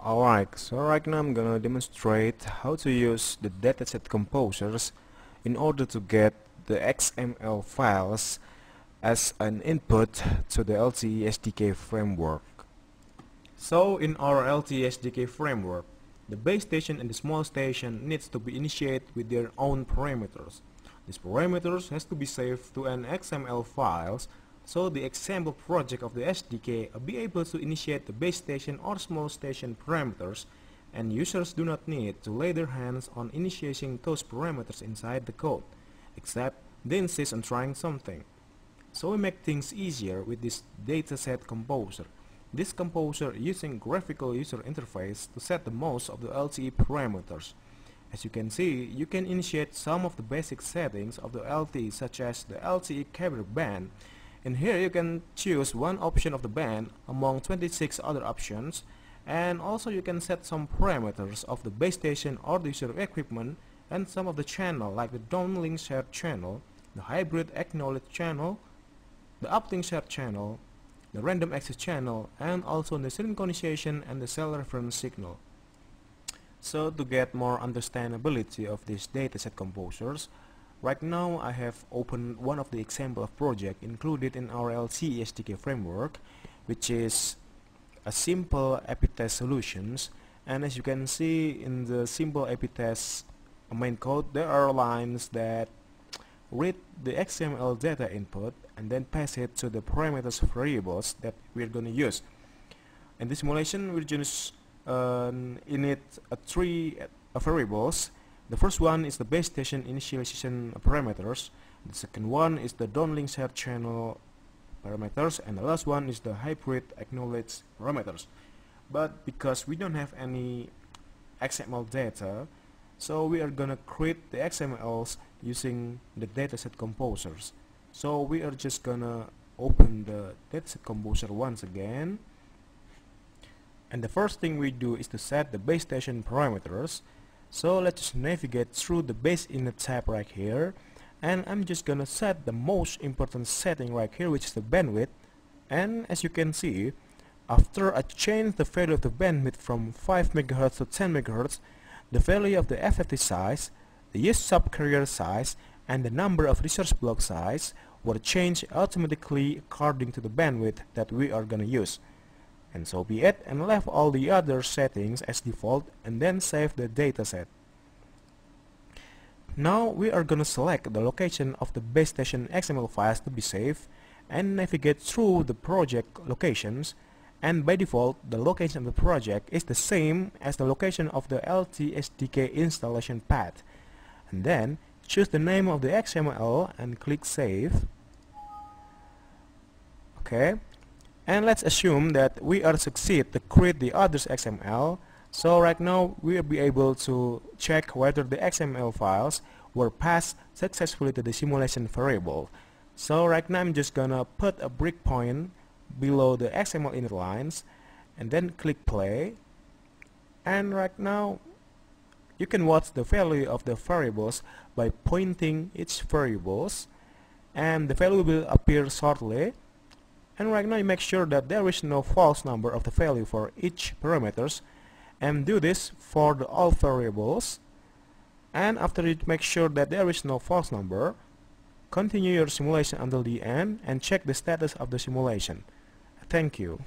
Alright, so right now I'm gonna demonstrate how to use the dataset composers in order to get the XML files as an input to the LTE SDK framework. So in our LTE SDK framework, the base station and the small station needs to be initiated with their own parameters. These parameters has to be saved to an XML files, so the example project of the SDK will be able to initiate the base station or small station parameters, and users do not need to lay their hands on initiating those parameters inside the code, except they insist on trying something. So we make things easier with this dataset composer. This composer using graphical user interface to set the most of the LTE parameters. As you can see, you can initiate some of the basic settings of the LTE, such as the LTE carrier band. And here you can choose one option of the band among 26 other options, and also you can set some parameters of the base station or the user equipment and some of the channel, like the downlink shared channel, the hybrid acknowledge channel, the uplink shared channel, the random access channel, and also the synchronization and the cell reference signal. So to get more understandability of these dataset composers, right now I have opened one of the example of project included in our LTE SDK framework, which is a simple API test solutions. And as you can see in the simple API test main code, there are lines that read the XML data input and then pass it to the parameters variables that we're going to use. In this simulation, we'll just init three variables. The first one is the base station initialization parameters. The second one is the downlink shared channel parameters, and the last one is the hybrid acknowledge parameters. But because we don't have any XML data, so we are gonna create the XMLs using the dataset composers. So we are just gonna open the dataset composer once again, and the first thing we do is to set the base station parameters. So let's just navigate through the base init tab right here, and I'm just gonna set the most important setting right here, which is the bandwidth. And as you can see, after I change the value of the bandwidth from 5 MHz to 10 MHz, the value of the FFT size, the use subcarrier size, and the number of resource block size will change automatically according to the bandwidth that we are gonna use. And so be it, and left all the other settings as default, and then save the dataset. Now we are gonna select the location of the base station XML files to be saved, and navigate through the project locations, and by default the location of the project is the same as the location of the LTE SDK installation path. And then choose the name of the XML and click save. Okay, and let's assume that we are succeed to create the others XML. So right now we will be able to check whether the XML files were passed successfully to the simulation variable. So right now I'm just gonna put a breakpoint below the XML init lines and then click play. And right now you can watch the value of the variables by pointing each variables, and the value will appear shortly. And right now you make sure that there is no false number of the value for each parameters, and do this for the all variables. And after you make sure that there is no false number, continue your simulation until the end and check the status of the simulation. Thank you.